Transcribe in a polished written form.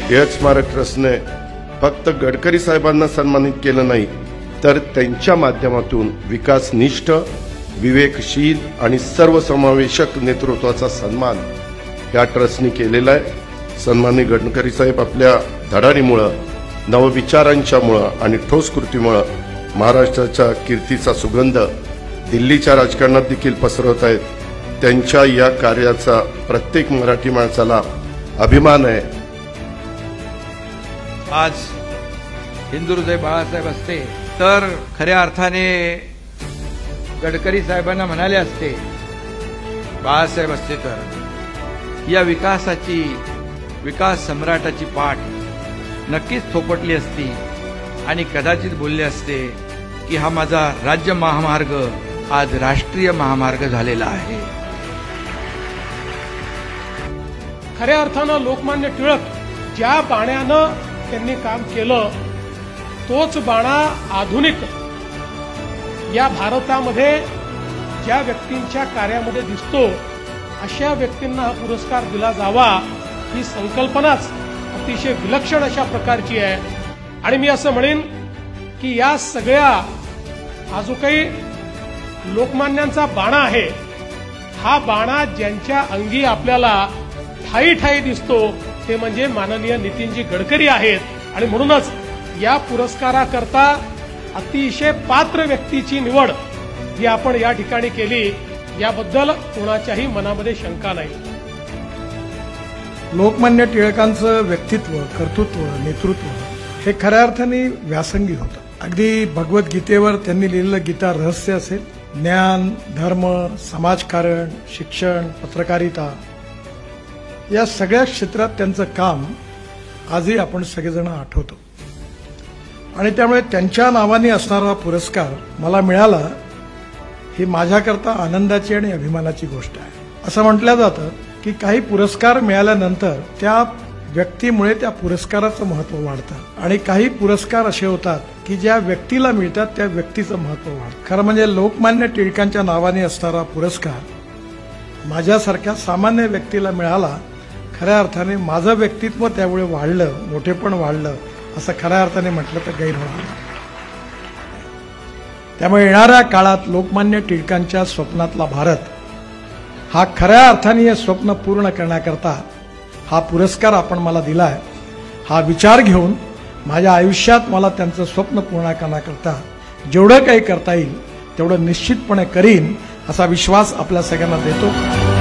टिळक स्मारक ट्रस्टने फक्त गडकरी साहेबांना सन्मानित केलं नाही, तर त्यांच्या माध्यमातून विकासनिष्ठ, विवेकशील आणि सर्वसमावेशक नेतृत्वाचा सन्मान या ट्रस्टने केलेला आहे। सन्माननीय गडकरी साहेब आपल्या धडाडीमुळे, नवविचारांच्यामुळे आणि ठोस कृतीमुळे महाराष्ट्राच्या कीर्तीचा सुगंध दिल्लीच्या राजकारणात देखील पसरवत आहेत। त्यांच्या या कार्याचा प्रत्येक मराठी माणसाला अभिमान आहे। आज हिंदुहृदय बाळासाहेब असते तर खऱ्या अर्थाने गडकरी साहेबांना म्हणाले असते, बाळासाहेब असते तर या विकास सम्राटाची पाठ नक्कीच थोपटली असती आणि कदाचित बोलले असते की हा माझा राज्य महामार्ग आज राष्ट्रीय महामार्ग झालेला आहे। खऱ्या अर्थानं लोकमान्य टिळक ज्या बाण्यानं त्यांनी काम केलं, तोच बाणा आधुनिक या भारतामध्ये ज्या व्यक्तींच्या कार्यामध्ये दिसतो, अशा व्यक्तींना हा पुरस्कार दिला जावा ही संकल्पनाच अतिशय विलक्षण अशा प्रकारची आहे। आणि मी असं म्हणेन की या सगळ्या हा जो काही लोकमान्यांचा बाणा आहे, हा बाणा ज्यांच्या अंगी आपल्याला ठाई ठाई दिसतो ते म्हणजे माननीय नितीनजी गडकरी आहेत। आणि म्हणूनच या पुरस्काराकरता अतिशय पात्र व्यक्तीची निवड ही आपण या ठिकाणी केली, याबद्दल कोणाच्याही मनामध्ये शंका नाही। लोकमान्य टिळकांचं व्यक्तित्व, कर्तृत्व, नेतृत्व हे खऱ्या अर्थाने व्यासंगी होतं। अगदी भगवद्गीतेवर त्यांनी लिहिलेलं गीता रहस्य असेल, ज्ञान, धर्म, समाजकारण, शिक्षण, पत्रकारिता या सगळ्या क्षेत्रात त्यांचं काम आजही आपण सगळेजण आठवतो। आणि त्यामुळे त्यांच्या नावाने असणारा पुरस्कार मला मिळाला ही माझ्याकरता आनंदाची आणि अभिमानाची गोष्ट आहे। असं म्हटलं जातं की काही पुरस्कार मिळाल्यानंतर त्या व्यक्तीमुळे त्या पुरस्काराचं महत्त्व वाढतं आणि काही पुरस्कार असे होतात की ज्या व्यक्तीला मिळतात त्या व्यक्तीचं महत्त्व वाढतं। खरं म्हणजे लोकमान्य टिळकांच्या नावाने असणारा पुरस्कार माझ्यासारख्या सामान्य व्यक्तीला मिळाला, खऱ्या अर्थाने माझं व्यक्तित्व त्यामुळे वाढलं, मोठेपण वाढलं असं खऱ्या अर्थाने म्हटलं तर गैर होणार नाही। त्यामुळे येणाऱ्या काळात लोकमान्य टिळकांच्या स्वप्नातला भारत हा खऱ्या अर्थाने हे स्वप्न पूर्ण करण्याकरता हा पुरस्कार आपण मला दिलाय। हा विचार घेऊन माझ्या आयुष्यात मला त्यांचं स्वप्न पूर्ण करण्याकरता जेवढं काही करता येईल तेवढं निश्चितपणे करीन असा विश्वास आपल्या सगळ्यांना देतो।